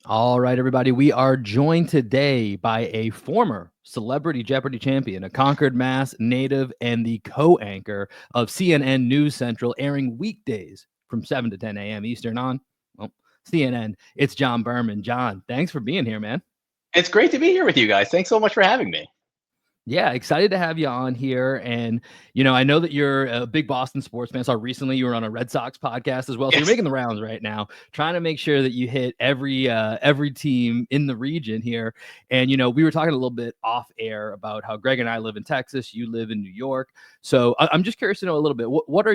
All right, everybody. We are joined today by a former Celebrity Jeopardy champion, a Concord, Mass native, and the co-anchor of CNN News Central, airing weekdays from 7 to 10 a.m. Eastern on, well, CNN. It's John Berman. John, thanks for being here, man. It's great to be here with you guys. Thanks so much for having me. Yeah, excited to have you on here. And, I know that you're a big Boston sports fan. So recently you were on a Red Sox podcast as well. So you're Yes. making the rounds right now, trying to make sure that you hit every team in the region here. And, we were talking a little bit off air about how Greg and I live in Texas. You live in New York. So I'm just curious to know a little bit, what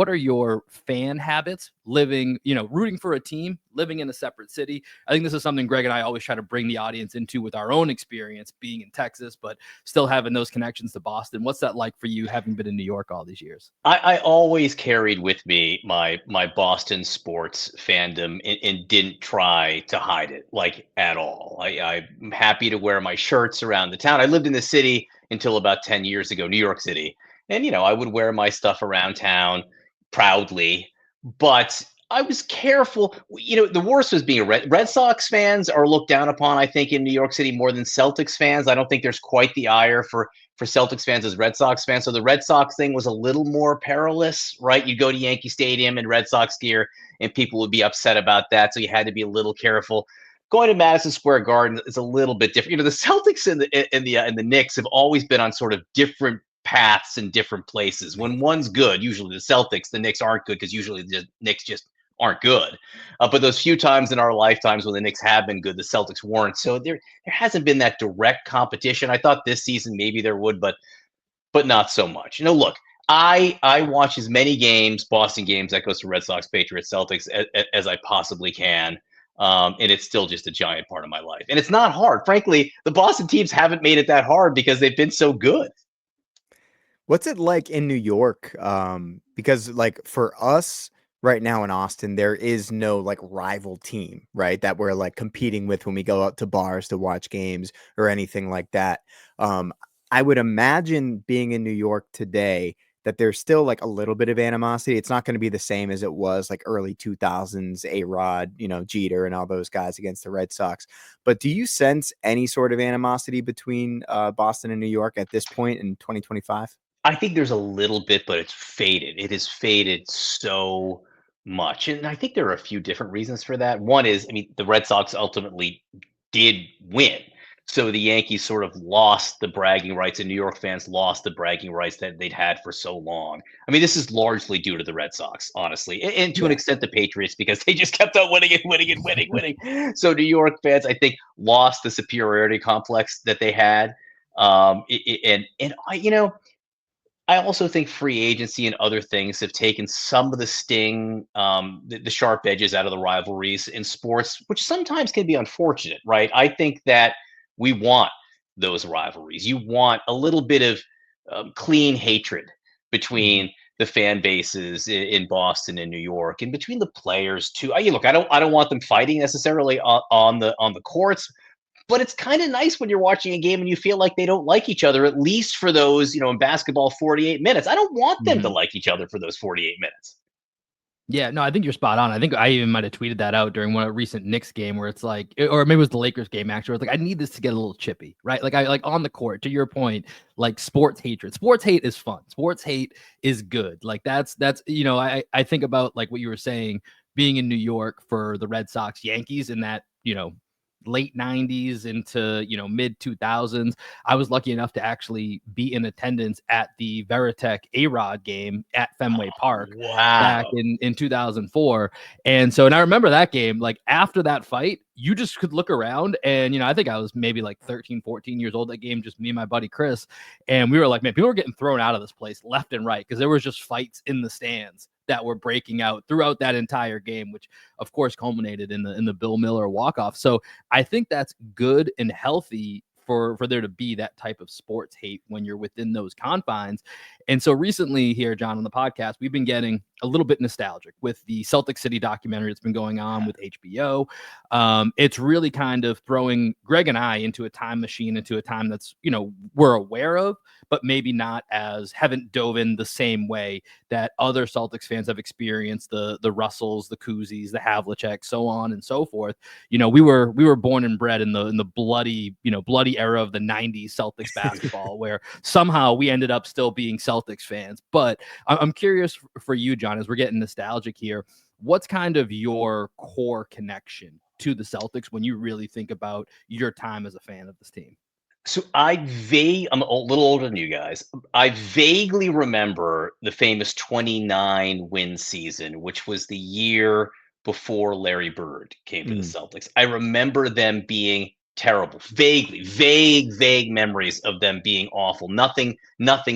are your fan habits living, rooting for a team, living in a separate city? I think this is something Greg and I always try to bring the audience into with our own experience being in Texas, but still having those connections to Boston. What's that like for you, having been in New York all these years? I always carried with me my Boston sports fandom and didn't try to hide it like at all. I'm happy to wear my shirts around the town. I lived in the city until about 10 years ago, New York City. And, I would wear my stuff around town proudly, but I was careful. The worst was being a Red Sox fans are looked down upon, I think, in New York City more than Celtics fans. I don't think there's quite the ire for Celtics fans as Red Sox fans. So the Red Sox thing was a little more perilous, right? You'd go to Yankee Stadium in Red Sox gear and people would be upset about that. So you had to be a little careful. Going to Madison Square Garden is a little bit different. The Celtics and the Knicks have always been on sort of different paths in different places. When one's good, usually the Celtics, the Knicks aren't good because usually the Knicks just aren't good. But those few times in our lifetimes when the Knicks have been good, the Celtics weren't. So there hasn't been that direct competition. I thought this season maybe there would, but not so much. Look, I watch as many games, Boston games, that goes to Red Sox, Patriots, Celtics, as I possibly can. And it's still just a giant part of my life. And it's not hard. Frankly, the Boston teams haven't made it that hard because they've been so good. What's it like in New York? Because like for us right now in Austin, there is no like rival team, right? That we're like competing with when we go out to bars to watch games or anything like that. Um, I would imagine being in New York today that there's still like a little bit of animosity. It's not going to be the same as it was like early 2000s, A-Rod, Jeter and all those guys against the Red Sox. But do you sense any sort of animosity between Boston and New York at this point in 2025? I think there's a little bit, but it's faded. It has faded so much. And I think there are a few different reasons for that. One is, I mean, the Red Sox ultimately did win. So the Yankees sort of lost the bragging rights, and New York fans lost the bragging rights that they'd had for so long. I mean, this is largely due to the Red Sox, honestly, and to an Yeah. extent the Patriots because they just kept on winning and winning and winning, winning. So New York fans, I think, lost the superiority complex that they had. And I also think free agency and other things have taken some of the sting, the sharp edges out of the rivalries in sports, which sometimes can be unfortunate, right? I think that we want those rivalries. You want a little bit of clean hatred Mhm. between the fan bases in Boston and New York, and between the players too. Look, I don't want them fighting necessarily on the courts, but it's kind of nice when you're watching a game and you feel like they don't like each other, at least for those, in basketball, 48 minutes. I don't want them to Mhm. like each other for those 48 minutes. Yeah, no, I think you're spot on. I think I even might have tweeted that out during one recent Knicks game where it's like, or maybe it was the Lakers game actually. Where it's like, I need this to get a little chippy, right? Like I like on the court. To your point, like sports hatred. Sports hate is fun. Sports hate is good. Like that's I think about like what you were saying, being in New York for the Red Sox, Yankees in that late 90s into mid 2000s. I was lucky enough to actually be in attendance at the Veritech A-Rod game at Fenway Park back Wow. in 2004. And I remember that game. Like after that fight, you just could look around and I think I was maybe like 13, 14 years old that game, just me and my buddy Chris, and we were like, man, people were getting thrown out of this place left and right because there was just fights in the stands that were breaking out throughout that entire game, which of course culminated in the Bill Miller walk-off. So I think that's good and healthy for there to be that type of sports hate when you're within those confines. And so recently here, John, on the podcast, we've been getting a little bit nostalgic with the Celtic City documentary that's been going on with HBO. It's really kind of throwing Greg and I into a time machine, into a time that's, we're aware of, but maybe not haven't dove in the same way that other Celtics fans have experienced the Russells, the Kuzis, the Havliceks, so on and so forth. We were born and bred in the bloody era of the 90s Celtics basketball, where somehow we ended up still being Celtics fans. But I'm curious for you, John, as we're getting nostalgic here, what's kind of your core connection to the Celtics when you really think about your time as a fan of this team? So I'm a little older than you guys. I vaguely remember the famous 29 win season, which was the year before Larry Bird came to the Celtics. I remember them being terrible. Vague memories of them being awful. Nothing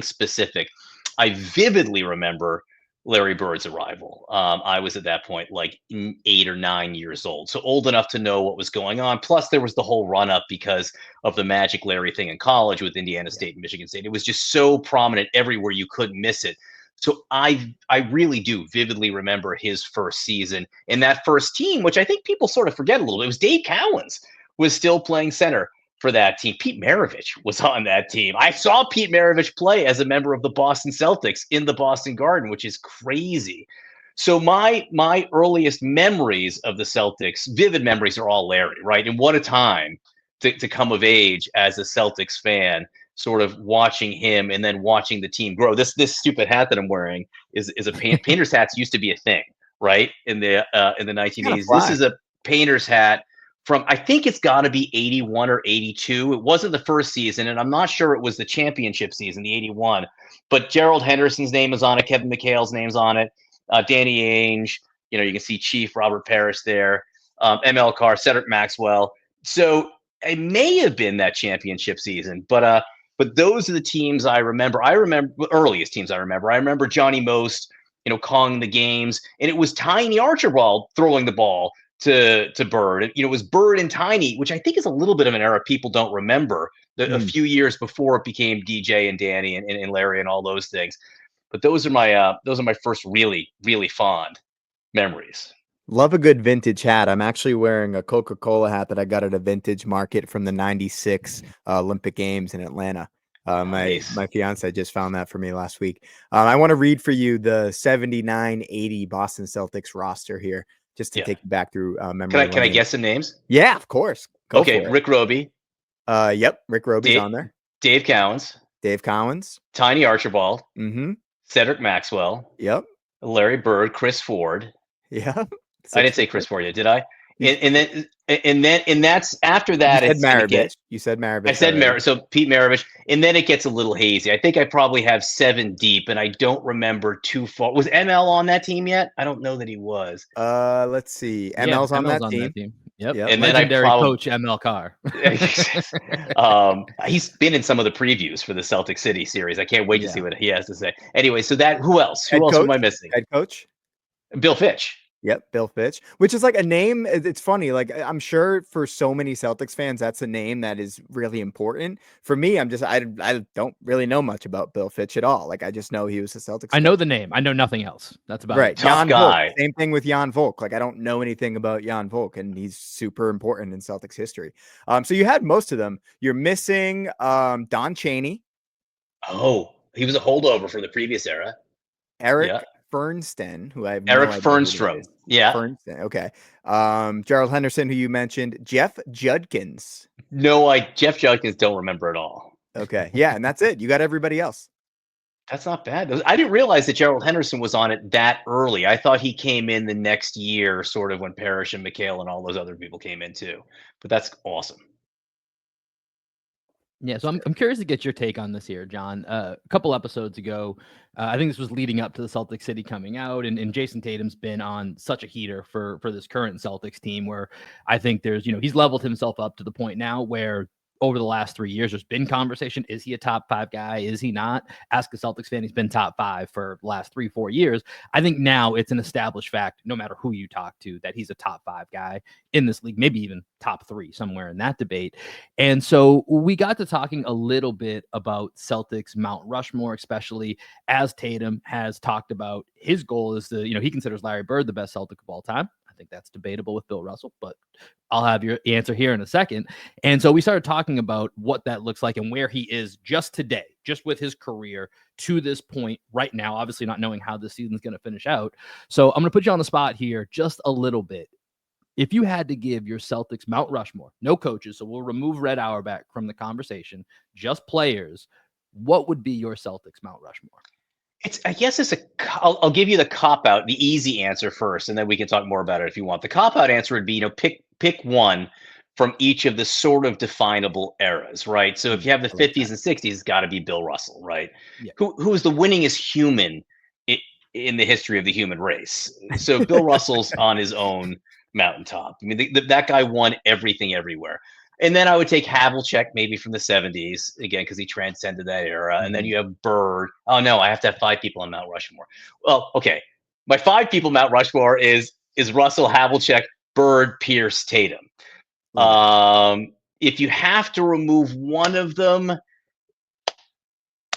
specific. I vividly remember Larry Bird's arrival. I was at that point like 8 or 9 years old, so old enough to know what was going on. Plus, there was the whole run up because of the Magic Larry thing in college with Indiana State and Michigan State. It was just so prominent everywhere, you couldn't miss it. So I really do vividly remember his first season in that first team, which I think people sort of forget a little bit. It was Dave Cowens was still playing center for that team. Pete Maravich was on that team. I saw Pete Maravich play as a member of the Boston Celtics in the Boston Garden, which is crazy. So my earliest memories of the Celtics, vivid memories, are all Larry, right? And what a time to come of age as a Celtics fan, sort of watching him and then watching the team grow. This stupid hat that I'm wearing is a painter's hats used to be a thing, right? In the 1980s. This is a painter's hat from, I think it's got to be 81 or 82. It wasn't the first season, and I'm not sure it was the championship season, the 81. But Gerald Henderson's name is on it. Kevin McHale's name's on it. Danny Ainge. You can see Chief Robert Parrish there. ML Carr, Cedric Maxwell. So it may have been that championship season, but those are the teams I remember. I remember the earliest teams I remember. I remember Johnny Most, calling the games, and it was Tiny Archibald throwing the ball to Bird. It was Bird and Tiny, which I think is a little bit of an era people don't remember. A few years before it became DJ and Danny and Larry and all those things. But those are my first really, really fond memories. Love a good vintage hat. I'm actually wearing a Coca-Cola hat that I got at a vintage market from the 96 Olympic Games in Atlanta. Nice. My fiance just found that for me last week. I want to read for you the 79-80 Boston Celtics roster here, just to take you back through memory. Can I guess some names? Yeah, of course. Go for it. Rick Roby. Yep, Rick Roby's on there. Dave Cowens. Tiny Archibald. Mm-hmm. Cedric Maxwell. Yep. Larry Bird. Chris Ford. Yeah. I didn't say Chris Ford yet, did I? And that's after that. You said Maravich. You said Maravich. I said Maravich. So Pete Maravich, and then it gets a little hazy. I think I probably have 7 deep, and I don't remember too far. Was ML on that team yet? I don't know that he was. Let's see. ML's on that team. Yep. And legendary coach ML Carr. He's been in some of the previews for the Celtic City series. I can't wait to see what he has to say. Anyway, so who else? Who else am I missing? Head coach? Bill Fitch. Yep, Bill Fitch, which is like a name. It's funny. Like, I'm sure for so many Celtics fans, that's a name that is really important. For me, I don't really know much about Bill Fitch at all. Like, I just know he was a Celtics. I know the name. I know nothing else. That's about right. it. Tough guy. Volk, same thing with Jan Volk. Like, I don't know anything about Jan Volk, and he's super important in Celtics history. So you had most of them. You're missing Don Chaney. Oh, he was a holdover from the previous era. Eric Fernsten, who I have Eric Fernstrom. Yeah. Fernsten. Okay. Gerald Henderson, who you mentioned. Jeff Judkins. No, Jeff Judkins don't remember at all. Okay. Yeah, and that's it. You got everybody else. That's not bad. I didn't realize that Gerald Henderson was on it that early. I thought he came in the next year, sort of when Parrish and McHale and all those other people came in too. But that's awesome. Yeah, so I'm curious to get your take on this here, John. A couple episodes ago, I think this was leading up to the Celtics City coming out, and Jason Tatum's been on such a heater for this current Celtics team where I think there's, he's leveled himself up to the point now where over the last 3 years, there's been conversation. Is he a top 5 guy? Is he not? Ask a Celtics fan. He's been top 5 for the last 3-4 years. I think now it's an established fact, no matter who you talk to, that he's a top 5 guy in this league, maybe even top 3 somewhere in that debate. And so we got to talking a little bit about Celtics Mount Rushmore, especially as Tatum has talked about his goal is to, he considers Larry Bird the best Celtic of all time. I think that's debatable with Bill Russell, but I'll have your answer here in a second. And so we started talking about what that looks like and where he is just today, just with his career to this point right now, obviously not knowing how this season's going to finish out. So I'm going to put you on the spot here just a little bit. If you had to give your Celtics Mount Rushmore, no coaches, so we'll remove Red Auerbach from the conversation, just players, what would be your Celtics Mount Rushmore? I guess I'll give you the cop out, the easy answer first, and then we can talk more about it if you want. The cop out answer would be, pick one from each of the sort of definable eras, right? So if you have the 50s and 60s, it's got to be Bill Russell, right? Yeah. Who is the winningest human in the history of the human race? So Bill Russell's on his own mountaintop. I mean, that guy won everything everywhere. And then I would take Havlicek maybe from the 70s, again, because he transcended that era. Mm-hmm. And then you have Bird. Oh, no, I have to have 5 people on Mount Rushmore. Well, okay. My 5 people Mount Rushmore is Russell, Havlicek, Bird, Pierce, Tatum. Mm-hmm. If you have to remove one of them,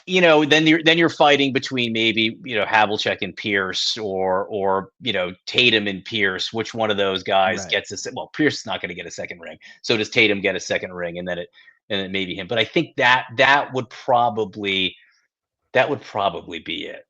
then you're fighting between maybe, Havlicek and Pierce or Tatum and Pierce. Which one of those guys gets well, Pierce is not going to get a second ring. So does Tatum get a second ring? And then it may be him. But I think that would probably be it.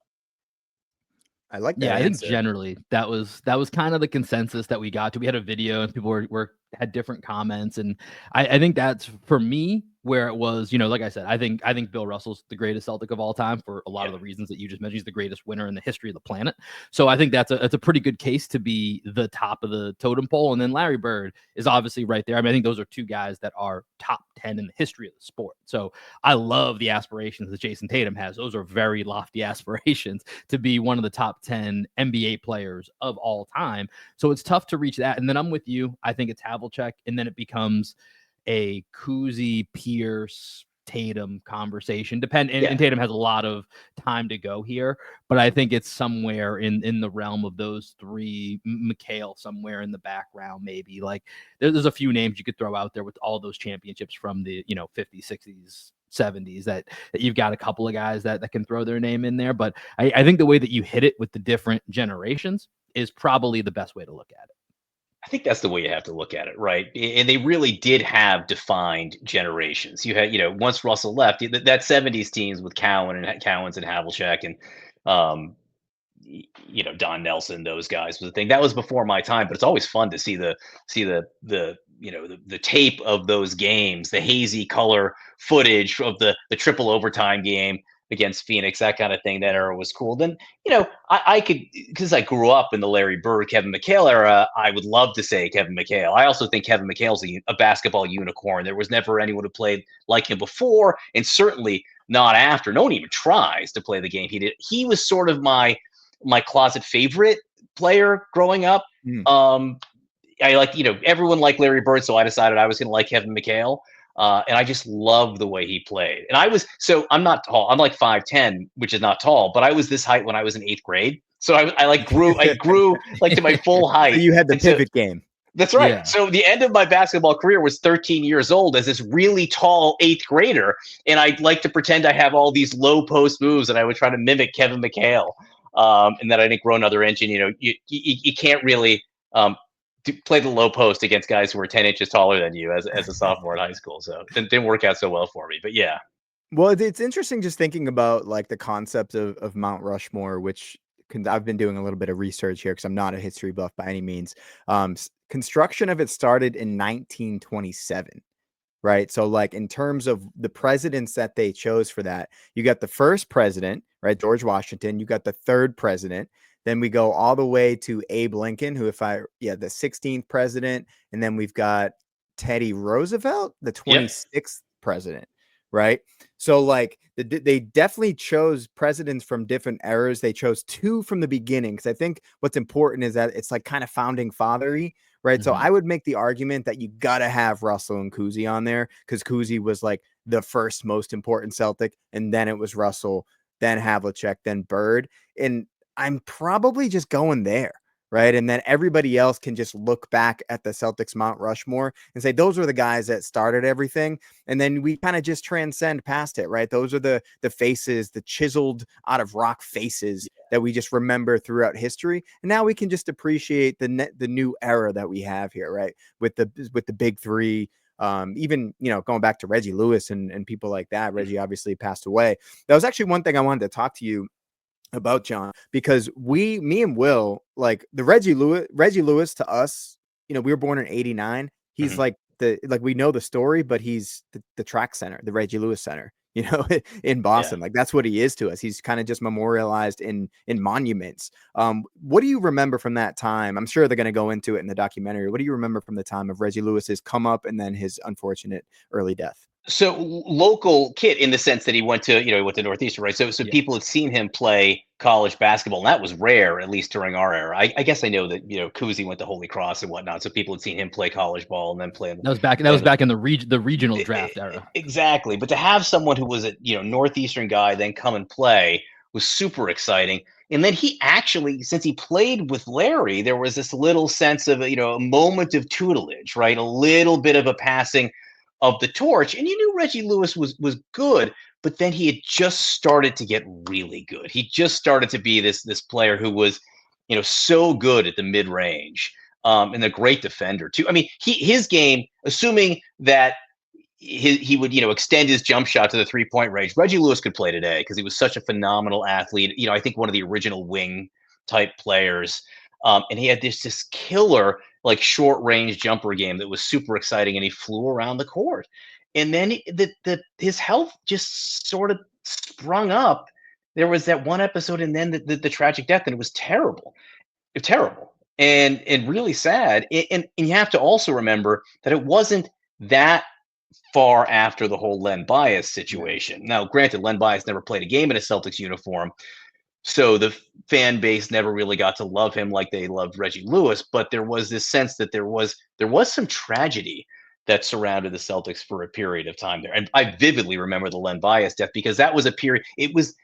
I like that. Yeah, answer. I think generally that was kind of the consensus that we got to. We had a video and people had different comments, and I think that's for me where it was, like I said, I think Bill Russell's the greatest Celtic of all time for a lot of the reasons that you just mentioned. He's the greatest winner in the history of the planet. So I think that's a pretty good case to be the top of the totem pole. And then Larry Bird is obviously right there. I mean, I think those are 2 guys that are top 10 in the history of the sport. So I love the aspirations that Jason Tatum has. Those are very lofty aspirations to be one of the top 10 NBA players of all time. So it's tough to reach that. And then I'm with you. I think it's Havlicek, and then it becomes a Kuzi, Pierce, Tatum conversation. And Tatum has a lot of time to go here, but I think it's somewhere in the realm of those 3. McHale somewhere in the background, maybe. Like there's a few names you could throw out there with all those championships from the 50s, 60s, 70s that you've got a couple of guys that can throw their name in there. But I think the way that you hit it with the different generations is probably the best way to look at it. I think that's the way you have to look at it, right? And they really did have defined generations. You had, once Russell left, that 70s teams with Cowens and Havlicek and, Don Nelson, those guys was the thing. That was before my time, but it's always fun to see the tape of those games, the hazy color footage of the triple overtime game against Phoenix, that kind of thing. That era was cool. Then, I could, because I grew up in the Larry Bird, Kevin McHale era, I would love to say Kevin McHale. I also think Kevin McHale's a basketball unicorn. There was never anyone who played like him before, and certainly not after. No one even tries to play the game he did. He was sort of my closet favorite player growing up. I like, everyone liked Larry Bird, so I decided I was going to like Kevin McHale. And I just loved the way he played. And I'm not tall. I'm like 5'10", which is not tall, but I was this height when I was in 8th grade. So I grew like to my full height. So you had the pivot game. That's right. Yeah. So the end of my basketball career was 13 years old as this really tall 8th grader. And I'd like to pretend I have all these low post moves, and I would try to mimic Kevin McHale. And that I didn't grow another inch. And, you can't really to play the low post against guys who were 10 inches taller than you as a sophomore in high school. So it didn't work out so well for me, but yeah. Well, it's interesting just thinking about like the concept of Mount Rushmore, which I've been doing a little bit of research here because I'm not a history buff by any means. Construction of it started in 1927, right? So like in terms of the presidents that they chose for that, you got the first president, right? George Washington. You got the third president. Then we go all the way to Abe Lincoln, who the 16th president. And then we've got Teddy Roosevelt, the 26th president, right? So like they definitely chose presidents from different eras. They chose two from the beginning because I think what's important is that it's like kind of founding fathery, right? So I would make the argument that you gotta have Russell and Cousy on there because Cousy was like the first most important Celtic, and then it was Russell, then Havlicek, then Bird, and I'm probably just going there. Right. And then everybody else can just look back at the Celtics Mount Rushmore and say, those are the guys that started everything. And then we kind of just transcend past it. Right. Those are the faces, the chiseled out of rock faces that we just remember throughout history. And now we can just appreciate the new era that we have here. Right. With the big three. Even, going back to Reggie Lewis and people like that. Reggie obviously passed away. That was actually one thing I wanted to talk to you about, John, because me and Will, like the Reggie Lewis to us, we were born in 89. He's like we know the story, but he's the track center, the Reggie Lewis Center, in Boston. Like that's what he is to us. He's kind of just memorialized in monuments. What do you remember from that time? I'm sure they're going to go into it in the documentary. What do you remember from the time of Reggie Lewis's come up and then his unfortunate early death? So local kid in the sense that he went to Northeastern, right? So people had seen him play college basketball, and that was rare, at least during our era. I guess I know that Cousy went to Holy Cross and whatnot, so people had seen him play college ball and then play. That was back in the regional draft era. Exactly, but to have someone who was a Northeastern guy then come and play was super exciting. And then he actually, since he played with Larry, there was this little sense of a moment of tutelage, right? A little bit of a passing of the torch, and you knew Reggie Lewis was good, but then he had just started to get really good. He just started to be this player who was, so good at the mid range, and a great defender too. I mean, his game, assuming that he would extend his jump shot to the 3-point range, Reggie Lewis could play today because he was such a phenomenal athlete. I think one of the original wing type players, and he had this killer like short range jumper game that was super exciting, and he flew around the court. And then his health just sort of sprung up. There was that one episode, and then the tragic death, and it was terrible, terrible, and really sad. And you have to also remember that it wasn't that far after the whole Len Bias situation. Now, granted, Len Bias never played a game in a Celtics uniform, so the fan base never really got to love him like they loved Reggie Lewis, but there was this sense that there was some tragedy that surrounded the Celtics for a period of time there. And I vividly remember the Len Bias death because that was a period, it was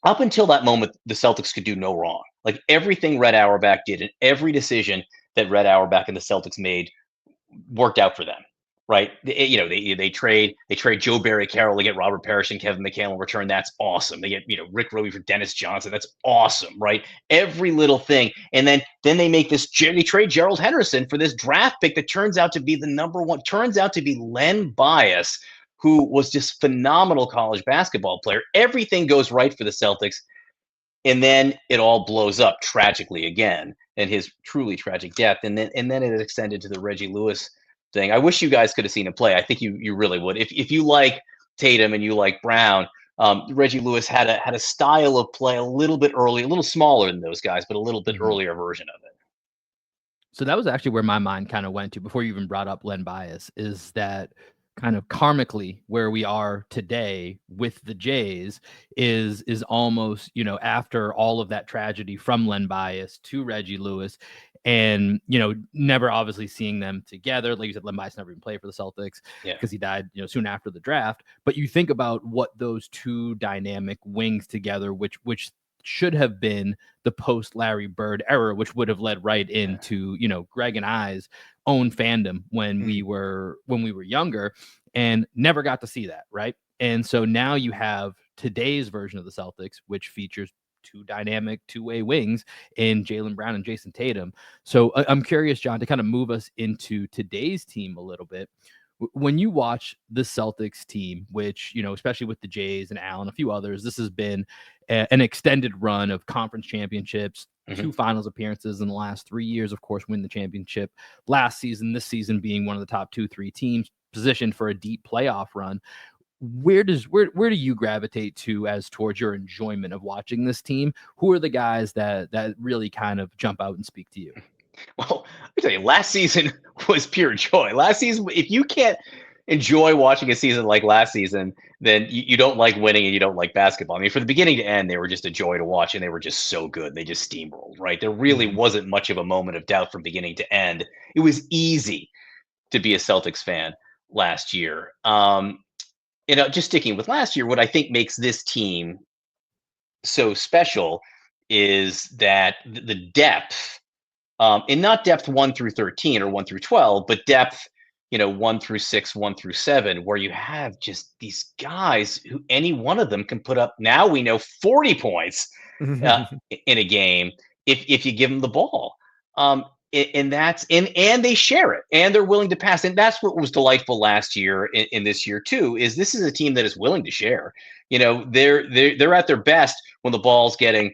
up until that moment, the Celtics could do no wrong. Like everything Red Auerbach did and every decision that Red Auerbach and the Celtics made worked out for them. Right, they trade Joe Barry Carroll to get Robert Parrish and Kevin McHale in return. That's awesome. They get Rick Roby for Dennis Johnson. That's awesome, right? Every little thing, and then they make this. They trade Gerald Henderson for this draft pick that turns out to be the number one. Turns out to be Len Bias, who was just phenomenal college basketball player. Everything goes right for the Celtics, and then it all blows up tragically again, and his truly tragic death, and then it extended to the Reggie Lewis thing. I wish you guys could have seen him play. I think you really would. If you like Tatum and you like Brown, Reggie Lewis had a style of play a little bit early, a little smaller than those guys, but a little bit earlier version of it. So that was actually where my mind kind of went to before you even brought up Len Bias, is that kind of karmically where we are today with the Jays is almost, after all of that tragedy from Len Bias to Reggie Lewis, and never obviously seeing them together. Like you said, Len Bias never even played for the Celtics because he died soon after the draft. But you think about what those two dynamic wings together, which should have been the post Larry Bird era, which would have led right into Greg and I's own fandom when we were younger, and never got to see that, right? And so now you have today's version of the Celtics, which features two dynamic two-way wings in Jaylen Brown and Jason Tatum. So I'm curious, John, to kind of move us into today's team a little bit. When you watch the Celtics team, which, especially with the Jays and Allen, a few others, this has been an extended run of conference championships, 2 finals appearances in the last 3 years, of course, win the championship last season, this season being one of the top 2-3 teams positioned for a deep playoff run. Where do you gravitate to as towards your enjoyment of watching this team? Who are the guys that really kind of jump out and speak to you? Well, let me tell you, last season was pure joy. Last season, if you can't enjoy watching a season like last season, then you don't like winning and you don't like basketball. I mean, from the beginning to end, they were just a joy to watch, and they were just so good. They just steamrolled, right? There really Mhm. wasn't much of a moment of doubt from beginning to end. It was easy to be a Celtics fan last year. Just sticking with last year, what I think makes this team so special is that the depth, and not depth 1 through 13 or 1 through 12, but depth, 1 through 6, 1 through 7, where you have just these guys who any one of them can put up, now we know, 40 points uh, in a game if you give them the ball. And that's and they share it, and they're willing to pass, and that's what was delightful last year in this year too. Is this is a team that is willing to share. They're at their best when the ball's getting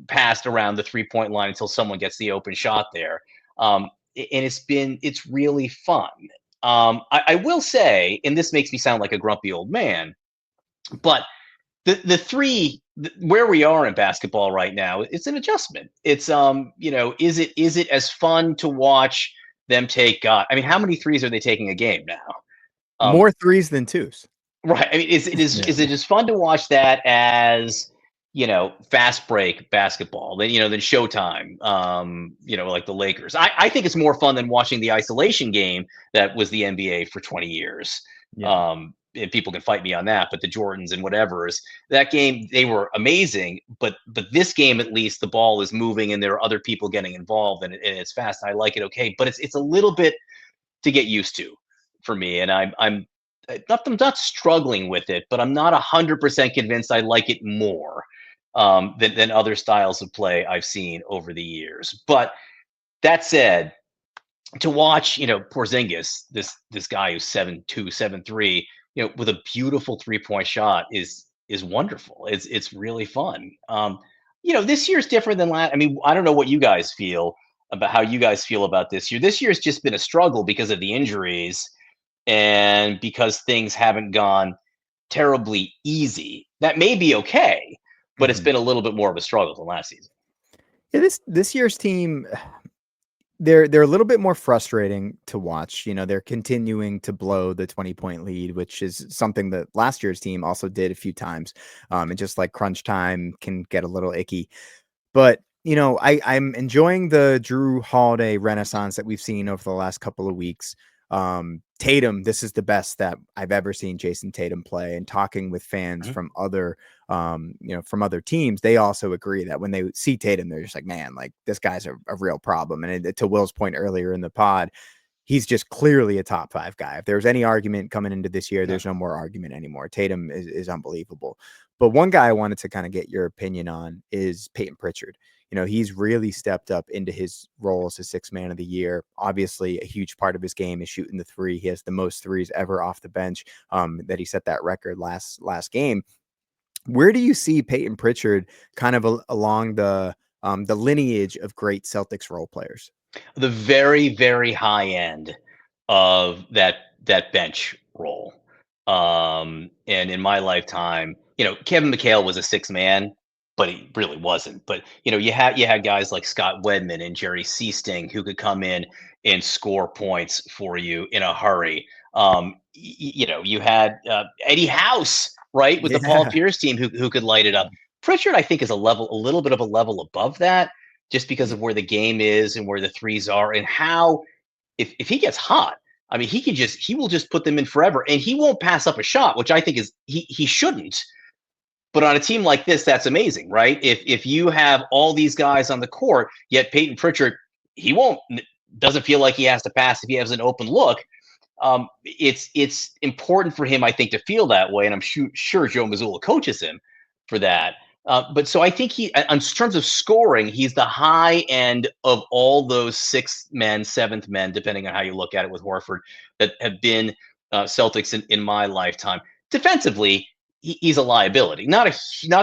passed around the 3-point line until someone gets the open shot there. And it's really fun. I will say, and this makes me sound like a grumpy old man, but where we are in basketball right now, it's an adjustment. It's is it as fun to watch them take? God, I mean, how many threes are they taking a game now? More threes than twos. Right. I mean, Yeah. is it as fun to watch that as fast break basketball than than Showtime? Like the Lakers. I think it's more fun than watching the isolation game that was the NBA for 20 years. Yeah. And people can fight me on that, but the Jordans and whatever's that game, they were amazing. But this game, at least, the ball is moving and there are other people getting involved, and it's fast. I like it. Okay, but it's a little bit to get used to for me, and I'm not struggling with it, but I'm not 100% convinced I like it more than other styles of play I've seen over the years. But that said, to watch, Porzingis, this guy who's 7'2", 7'3", with a beautiful 3-point shot is wonderful. It's really fun. This year's different than last. I mean, I don't know what you guys feel about how you guys feel about this year. This year's just been a struggle because of the injuries and because things haven't gone terribly easy. That may be okay, but it's Mhm. been a little bit more of a struggle than last season. Yeah, this year's team, they're a little bit more frustrating to watch. They're continuing to blow the 20-point lead, which is something that last year's team also did a few times. And just like crunch time can get a little icky. But I'm enjoying the Drew Holiday renaissance that we've seen over the last couple of weeks. Tatum, this is the best that I've ever seen Jason Tatum play. And talking with fans Mhm. from other from other teams, they also agree that when they see Tatum, they're just like, man, like this guy's a real problem. And to Will's point earlier in the pod, he's just clearly a top 5 guy. If there's any argument coming into this year, Yeah. there's no more argument anymore. Tatum is unbelievable. But one guy I wanted to kind of get your opinion on is Peyton Pritchard. He's really stepped up into his role as a 6th man of the year. Obviously, a huge part of his game is shooting the 3. He has the most threes ever off the bench, that he set that record last game. Where do you see Peyton Pritchard kind of along the lineage of great Celtics role players? The very, very high end of that bench role. And in my lifetime, Kevin McHale was a 6 man, but he really wasn't. But you had guys like Scott Wedman and Jerry Seasting who could come in and score points for you in a hurry. You had Eddie House, right, with the Paul Yeah. Pierce team who could light it up. Pritchard, I think, is a little bit of a level above that, just because of where the game is and where the threes are and how if he gets hot, I mean, he will just put them in forever, and he won't pass up a shot, which I think is he shouldn't. But on a team like this, that's amazing, right? If you have all these guys on the court, yet Peyton Pritchard, he doesn't feel like he has to pass if he has an open look. It's important for him, I think, to feel that way, and I'm sure Joe Mazzulla coaches him for that. But so I think in terms of scoring, he's the high end of all those 6th men, 7th men, depending on how you look at it with Horford, that have been Celtics in my lifetime. Defensively, he's a liability, not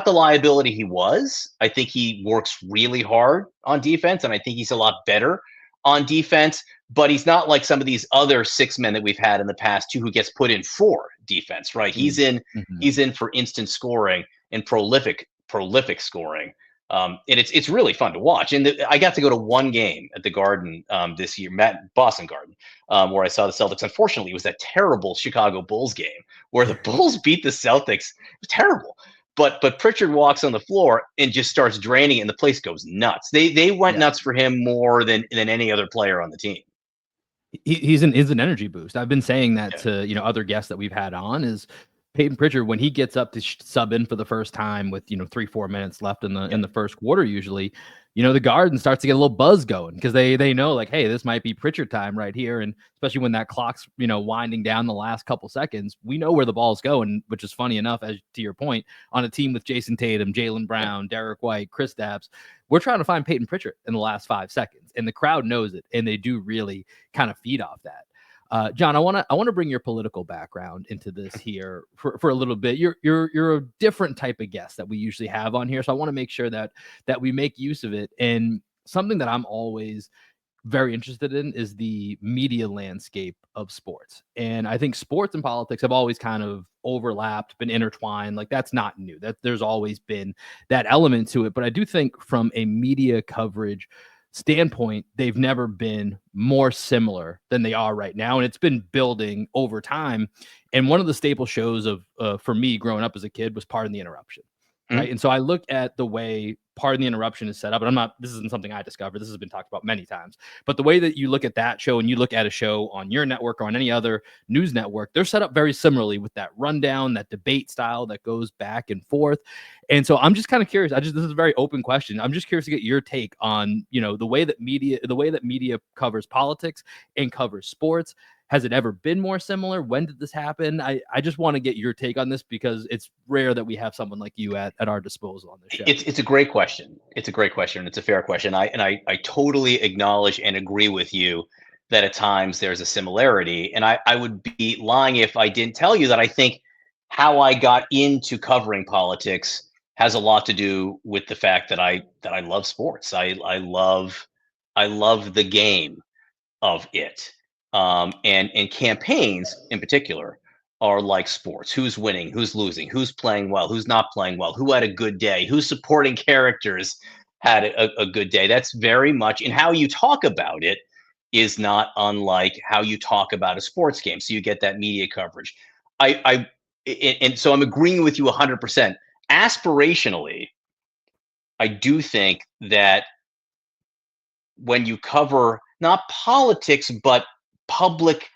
the liability he was. I think he works really hard on defense, and I think he's a lot better on defense. But he's not like some of these other 6 men that we've had in the past too, who gets put in for defense, right? He's in for instant scoring and prolific scoring. And it's really fun to watch. And I got to go to one game at the Garden this year, Boston Garden, where I saw the Celtics. Unfortunately, it was that terrible Chicago Bulls game where the Bulls beat the Celtics. It was terrible. But Pritchard walks on the floor and just starts draining, and the place goes nuts. They went nuts for him more than any other player on the team. He's an energy boost. I've been saying that to other guests that we've had on is Peyton Pritchard, when he gets up to sub in for the first time with 3-4 minutes left in the first quarter, usually the Garden starts to get a little buzz going because they know, like, hey, this might be Pritchard time right here. And especially when that clock's winding down the last couple seconds, we know where the ball's going, which is funny enough, as to your point, on a team with Jason Tatum, Jaylen Brown, Derek White, Kristaps. We're trying to find Peyton Pritchard in the last 5 seconds, and the crowd knows it, and they do really kind of feed off that. John, I want to bring your political background into this here for a little bit. You're a different type of guest that we usually have on here, so I want to make sure that we make use of it. And something that I'm always very interested in is the media landscape of sports. And I think sports and politics have always kind of overlapped, been intertwined. Like, that's not new. That there's always been that element to it. But I do think from a media coverage standpoint, they've never been more similar than they are right now. And it's been building over time. And one of the staple shows of for me growing up as a kid was Pardon the Interruption. Right. Mm-hmm. And so I look at the way Pardon the Interruption is set up, and this isn't something I discovered. This has been talked about many times, but the way that you look at that show and you look at a show on your network or on any other news network, they're set up very similarly with that rundown, that debate style that goes back and forth. And so I'm just kind of curious. This is a very open question. I'm just curious to get your take on, the way that media covers politics and covers sports. Has it ever been more similar? When did this happen? I just want to get your take on this because it's rare that we have someone like you at our disposal on the show. It's a great question. It's a great question. It's a fair question. I totally acknowledge and agree with you that at times there's a similarity. And I would be lying if I didn't tell you that I think how I got into covering politics has a lot to do with the fact that I love sports. I love the game of it. And campaigns in particular are like sports. Who's winning, who's losing, who's playing well, who's not playing well, who had a good day, who's supporting characters had a good day. That's very much, and how you talk about it is not unlike how you talk about a sports game. So you get that media coverage. And so I'm agreeing with you 100%. Aspirationally, I do think that when you cover not politics, but public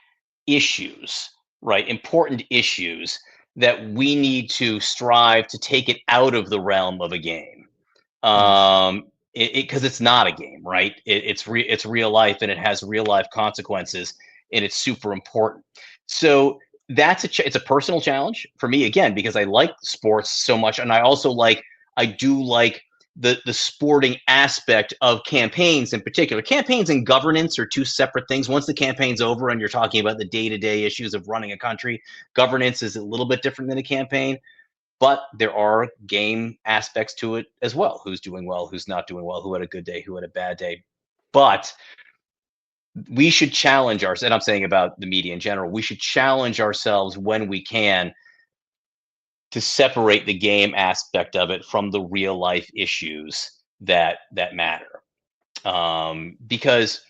issues, right? Important issues, that we need to strive to take it out of the realm of a game. Because it's not a game, right? It's real life, and it has real life consequences, and it's super important. So that's it's a personal challenge for me, again, because I like sports so much, and I do like the sporting aspect of campaigns in particular. Campaigns and governance are two separate things. Once the campaign's over and you're talking about the day-to-day issues of running a country, governance is a little bit different than a campaign, but there are game aspects to it as well. Who's doing well, who's not doing well, who had a good day, who had a bad day. But we should challenge ourselves, and I'm saying about the media in general, we should challenge ourselves when we can to separate the game aspect of it from the real life issues that matter. Because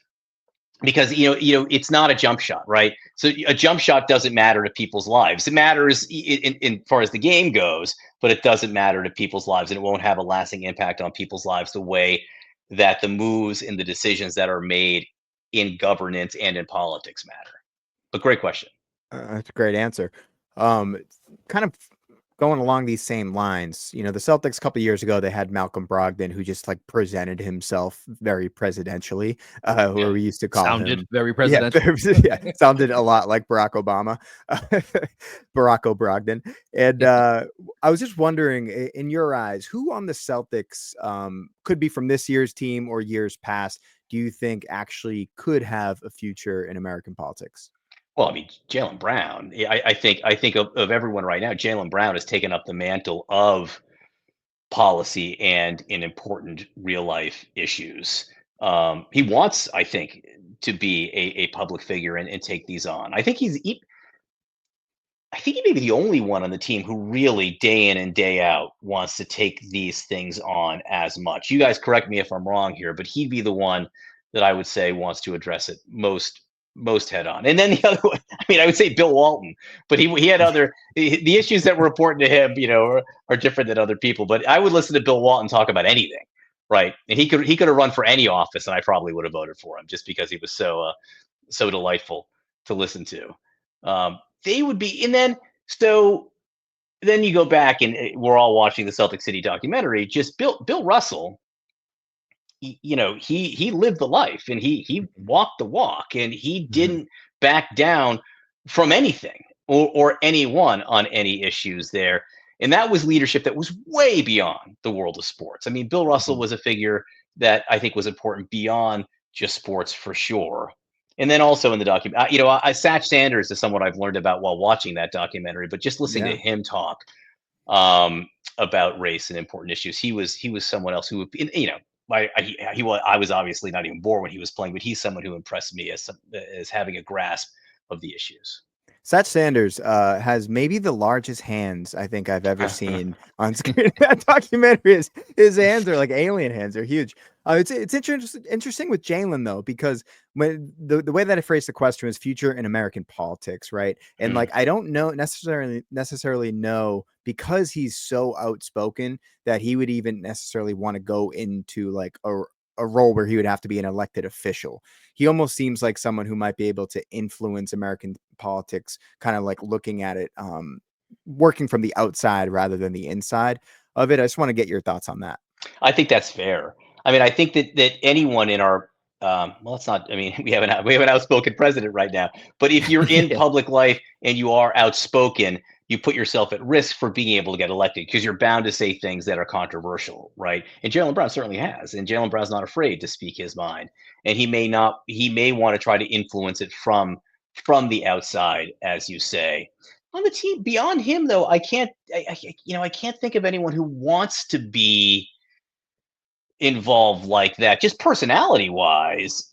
it's not a jump shot, right? So a jump shot doesn't matter to people's lives. It matters in far as the game goes, but it doesn't matter to people's lives, and it won't have a lasting impact on people's lives the way that the moves and the decisions that are made in governance and in politics matter. But great question. That's a great answer. Kind of going along these same lines, the Celtics a couple of years ago, they had Malcolm Brogdon, who just presented himself very presidentially, where we used to call sounded very presidential. Yeah, sounded a lot like Barack Obama, Barack O'Brogdon. And I was just wondering, in your eyes, who on the Celtics could be from this year's team or years past, do you think actually could have a future in American politics? Well, I mean, Jaylen Brown. I think of everyone right now, Jaylen Brown has taken up the mantle of policy and in important real life issues. He wants, I think, to be a public figure and take these on. I think I think he may be the only one on the team who really day in and day out wants to take these things on as much. You guys correct me if I'm wrong here, but he'd be the one that I would say wants to address it most head on. And then the other one, I mean, I would say Bill Walton, but he had other the issues that were important to him, are different than other people. But I would listen to Bill Walton talk about anything, right? And he could have run for any office, and I probably would have voted for him just because he was so delightful to listen to. They would be, and then you go back and we're all watching the Celtic City documentary. Just Bill Russell, he lived the life and he walked the walk, and he didn't back down from anything or anyone on any issues there. And that was leadership that was way beyond the world of sports. I mean, Bill Russell was a figure that I think was important beyond just sports for sure. And then also in the document, Satch Sanders is someone I've learned about while watching that documentary, but just listening to him talk about race and important issues, he was someone else who, I was obviously not even born when he was playing, but he's someone who impressed me as having a grasp of the issues. Satch Sanders has maybe the largest hands I think I've ever seen on screen. That documentary, his hands are like alien hands; they're huge. It's interesting with Jalen though, because when the way that I phrased the question was future in American politics, right? And like I don't necessarily know, because he's so outspoken, that he would even necessarily want to go into like a role where he would have to be an elected official. He almost seems like someone who might be able to influence American politics, kind of like looking at it, working from the outside rather than the inside of it. I just want to get your thoughts on that. I think that's fair. I mean, I think that anyone in our well, it's not. I mean, we have an outspoken president right now. But if you're in public life and you are outspoken, you put yourself at risk for being able to get elected because you're bound to say things that are controversial, right? And Jaylen Brown certainly has, and Jaylen Brown's not afraid to speak his mind, and he may want to try to influence it from the outside, as you say. On the team beyond him, though, I can't think of anyone who wants to be involved like that, just personality wise.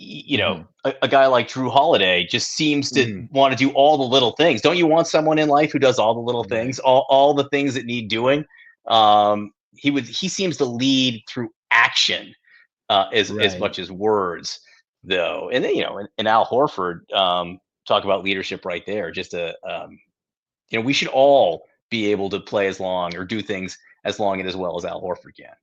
A guy like Drew Holiday just seems to want to do all the little things. Don't you want someone in life who does all the little things, all the things that need doing? He seems to lead through action as much as words, though. And then and Al Horford, talk about leadership right there. Just we should all be able to play as long or do things as long and as well as Al Horford can.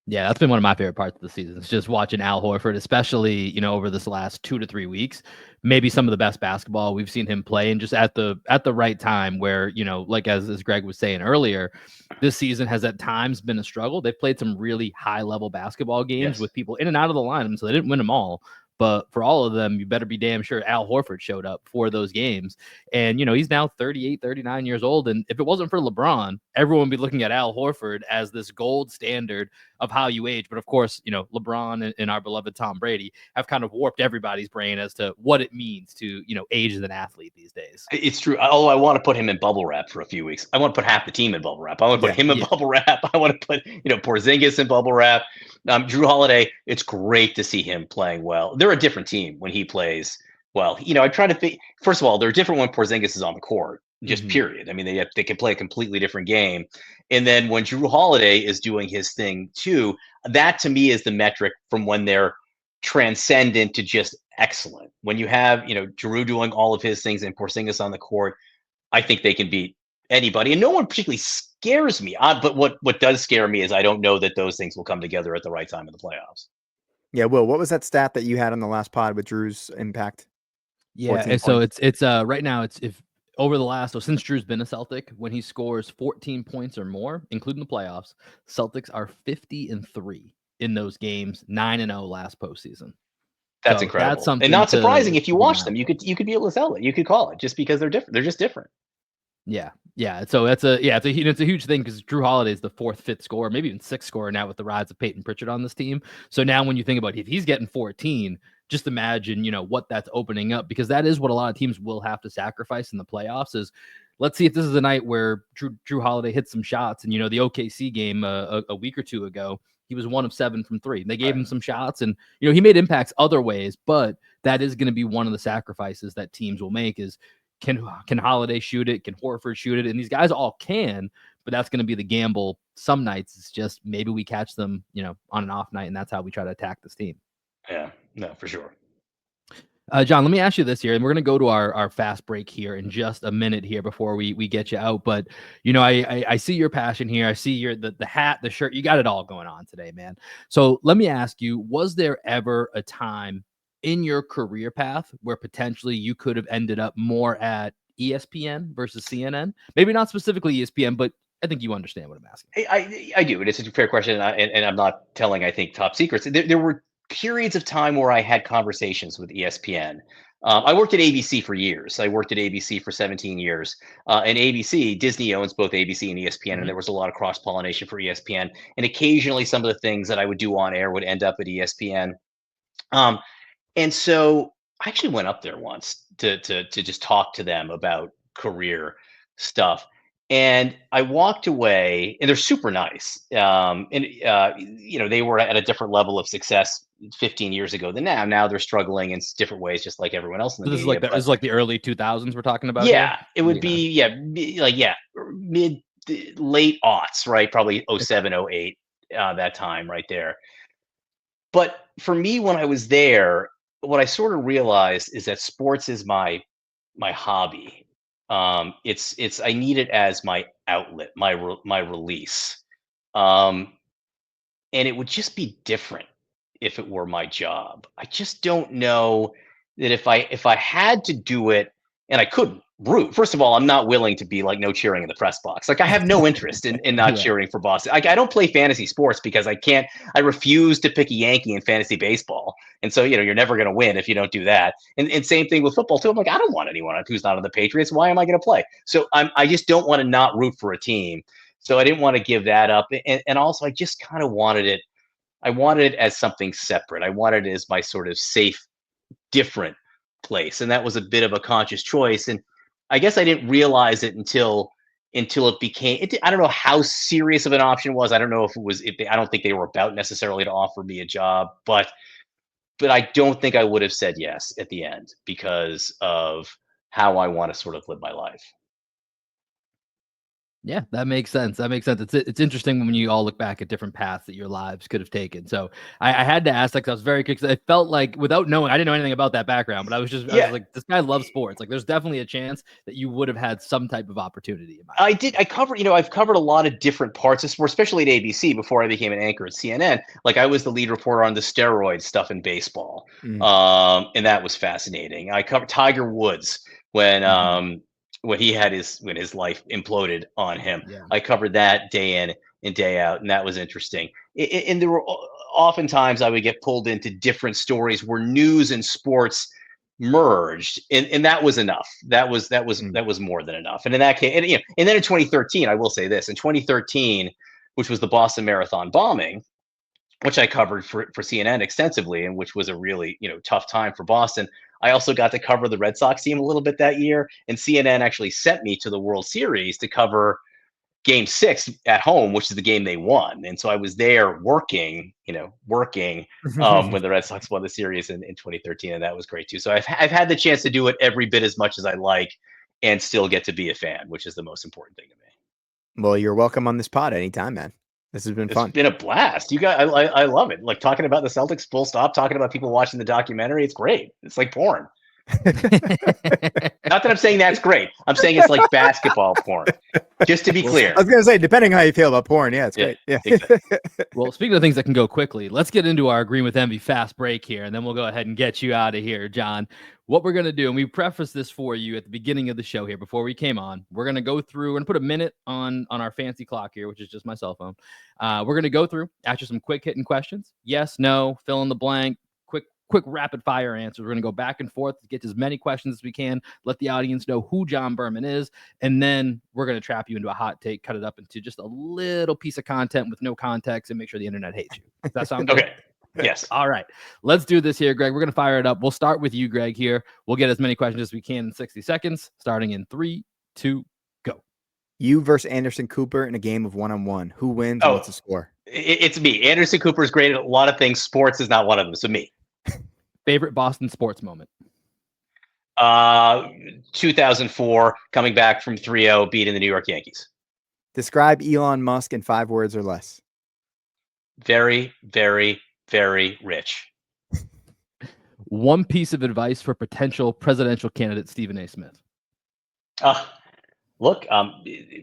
Yeah, that's been one of my favorite parts of the season. It's just watching Al Horford, especially, over this last 2 to 3 weeks, maybe some of the best basketball we've seen him play, and just at the right time where, like as Greg was saying earlier, this season has at times been a struggle. They've played some really high level basketball games with people in and out of the line, so they didn't win them all. But for all of them, you better be damn sure Al Horford showed up for those games. And, he's now 38, 39 years old. And if it wasn't for LeBron, everyone would be looking at Al Horford as this gold standard of how you age. But of course, LeBron and our beloved Tom Brady have kind of warped everybody's brain as to what it means to, age as an athlete these days. It's true. Although I want to put him in bubble wrap for a few weeks. I want to put half the team in bubble wrap. I want to put him in bubble wrap. I want to put, Porzingis in bubble wrap. Drew Holiday, it's great to see him playing well. They're a different team when he plays well. I try to think, first of all, they're different when Porzingis is on the court, just period. I mean, they can play a completely different game. And then when Drew Holiday is doing his thing too, that to me is the metric from when they're transcendent to just excellent. When you have, Drew doing all of his things and Porzingis on the court, I think they can beat anybody. And no one particularly scares me. But what does scare me is I don't know that those things will come together at the right time in the playoffs. Yeah, Will, what was that stat that you had on the last pod with Drew's impact? Yeah, and so it's right now it's if over the last, so since Drew's been a Celtic, when he scores 14 points or more, including the playoffs, Celtics are 50-3 in those games, 9-0 last postseason. That's incredible. That's something, and not surprising if you watch them. You could be able to tell it. You could call it just because they're different. They're just different. Yeah. So it's a huge thing because Drew Holiday is the 4th, 5th scorer, maybe even 6th scorer now with the rise of Peyton Pritchard on this team. So now when you think about if he's getting 14, just imagine, what that's opening up, because that is what a lot of teams will have to sacrifice in the playoffs is, let's see if this is a night where Drew Holiday hits some shots. And, the OKC game a week or two ago, he was 1 of 7 from 3. They gave him some shots and, he made impacts other ways, but that is going to be one of the sacrifices that teams will make is Can Holiday shoot it? Can Horford shoot it? And these guys all can, but that's going to be the gamble. Some nights it's just maybe we catch them, on an off night, and that's how we try to attack this team. Yeah, no, for sure. John, let me ask you this here, and we're going to go to our fast break here in just a minute here before we get you out. But, I see your passion here. I see the hat, the shirt. You got it all going on today, man. So let me ask you, was there ever a time in your career path where potentially you could have ended up more at ESPN versus CNN? Maybe not specifically ESPN, but I think you understand what I'm asking. I do, and it's a fair question, and I'm not telling, I think, top secrets. There were periods of time where I had conversations with ESPN. I worked at ABC for years. I worked at ABC for 17 years. And ABC, Disney owns both ABC and ESPN, and there was a lot of cross-pollination for ESPN. And occasionally some of the things that I would do on air would end up at ESPN. And so I actually went up there once to just talk to them about career stuff. And I walked away, and they're super nice. They were at a different level of success 15 years ago than now. Now they're struggling in different ways, just like everyone else in the So media. this is like the early 2000s we're talking about. Yeah, here? it would be late aughts, right? Probably 07, 08, that time right there. But for me, when I was there, what I sort of realized is that sports is my hobby. It's I need it as my outlet, my release. And it would just be different if it were my job. I just don't know that if I had to do it, and I couldn't root. First of all, I'm not willing to be like no cheering in the press box. Like I have no interest in not cheering for Boston. I don't play fantasy sports because I refuse to pick a Yankee in fantasy baseball. And so, you're never going to win if you don't do that. And same thing with football too. I'm like, I don't want anyone who's not on the Patriots. Why am I going to play? So I just don't want to not root for a team. So I didn't want to give that up. And also I just kind of wanted it. I wanted it as something separate. I wanted it as my sort of safe, different place. And that was a bit of a conscious choice. And I guess I didn't realize it until it became, I don't know how serious of an option it was. I don't know if it was, I don't think they were about necessarily to offer me a job, but I don't think I would have said yes at the end because of how I want to sort of live my life. Yeah, that makes sense. It's interesting when you all look back at different paths that your lives could have taken. So I had to ask, like, I was very curious. I felt like without knowing, I didn't know anything about that background, but I was like, this guy loves sports. Like, there's definitely a chance that you would have had some type of opportunity. I've covered a lot of different parts of sports, especially at ABC before I became an anchor at CNN. Like I was the lead reporter on the steroid stuff in baseball. And that was fascinating. I covered Tiger Woods when he had when his life imploded on him. Yeah. I covered that day in and day out, and that was interesting. And there were oftentimes I would get pulled into different stories where news and sports merged, and that was enough. That was more than enough. And in that case, and then in 2013, I will say this: in 2013, which was the Boston Marathon bombing, which I covered for CNN extensively, and which was a really tough time for Boston. I also got to cover the Red Sox team a little bit that year, and CNN actually sent me to the World Series to cover Game 6 at home, which is the game they won. And so I was there working when the Red Sox won the series in 2013, and that was great too. So I've had the chance to do it every bit as much as I like, and still get to be a fan, which is the most important thing to me. Well, you're welcome on this pod anytime, man. This has been fun. It's been a blast. I love it. Like talking about the Celtics, full stop. Talking about people watching the documentary. It's great. It's like porn. Not that I'm saying that's great. I'm saying it's like basketball porn. Just to be clear. I was gonna say, depending on how you feel about porn, it's great. Yeah. Exactly. Well, speaking of things that can go quickly, let's get into our Agreeing with Envy fast break here, and then we'll go ahead and get you out of here, John. What we're gonna do, and we prefaced this for you at the beginning of the show here before we came on. We're gonna go through and put a minute on our fancy clock here, which is just my cell phone. We're gonna go through, ask you some quick hitting questions. Yes, no, fill in the blank. Quick rapid fire answers. We're going to go back and forth to get as many questions as we can, let the audience know who John Berman is, and then we're going to trap you into a hot take, cut it up into just a little piece of content with no context, and make sure the internet hates you. Does that sound good? Okay. Yes. All right. Let's do this here, Greg. We're going to fire it up. We'll start with you, Greg, here. We'll get as many questions as we can in 60 seconds, starting in 3, 2, go. You versus Anderson Cooper in a game of one-on-one. Who wins and what's the score? It's me. Anderson Cooper is great at a lot of things. Sports is not one of them, so me. Favorite Boston sports moment? 2004, coming back from 3-0, beating the New York Yankees. Describe Elon Musk in 5 words or less. Very, very, very rich. One piece of advice for potential presidential candidate Stephen A. Smith. Look,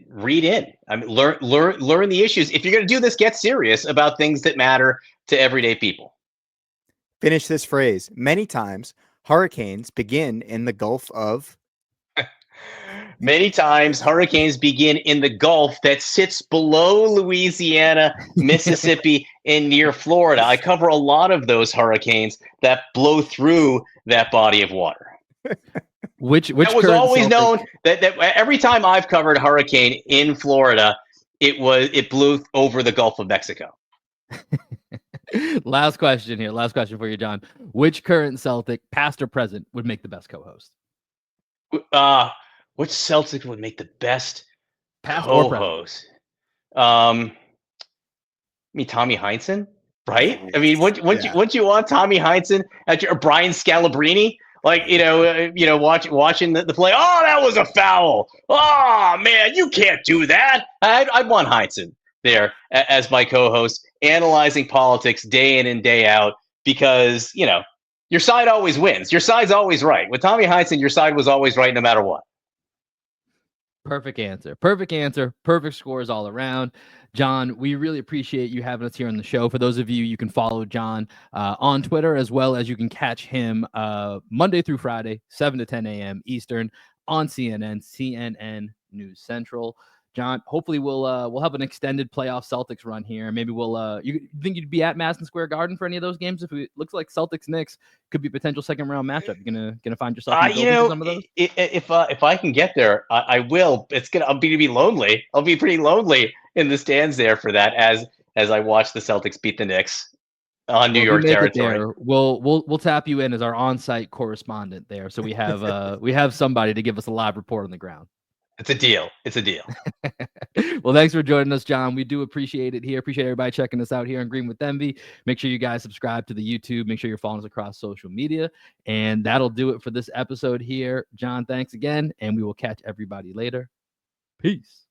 read in. I mean, learn the issues. If you're going to do this, get serious about things that matter to everyday people. Finish this phrase. Many times, hurricanes begin in the Gulf of. Many times, hurricanes begin in the Gulf that sits below Louisiana, Mississippi, and near Florida. I cover a lot of those hurricanes that blow through that body of water. Which that was always known that every time I've covered a hurricane in Florida, it blew over the Gulf of Mexico. Last question here. Last question for you, John. Which current Celtic, past or present, would make the best co-host? Which Celtic would make the best past co-host? I mean, Tommy Heinsohn, right? I mean, would you want Tommy Heinsohn or Brian Scalabrine? Like, watching the play. Oh, that was a foul. Oh, man, you can't do that. I'd want Heinsohn there as my co-host, analyzing politics day in and day out, because, your side always wins. Your side's always right. With Tommy Heinsohn, your side was always right no matter what. Perfect answer. Perfect answer. Perfect scores all around. John, we really appreciate you having us here on the show. For those of you, you can follow John on Twitter, as well as you can catch him Monday through Friday, 7 to 10 a.m. Eastern on CNN News Central. John, hopefully we'll have an extended playoff Celtics run here. Maybe you think you'd be at Madison Square Garden for any of those games? If it looks like Celtics Knicks could be a potential second round matchup, you're gonna find yourself in the building for some of those? If I can get there, I will. I'll be lonely. I'll be pretty lonely in the stands there for that as I watch the Celtics beat the Knicks on New York territory. We'll tap you in as our on-site correspondent there, so we have somebody to give us a live report on the ground. It's a deal. Well, thanks for joining us, John. We do appreciate it here. Appreciate everybody checking us out here on Green with Envy. Make sure you guys subscribe to the YouTube. Make sure you're following us across social media. And that'll do it for this episode here. John, thanks again. And we will catch everybody later. Peace.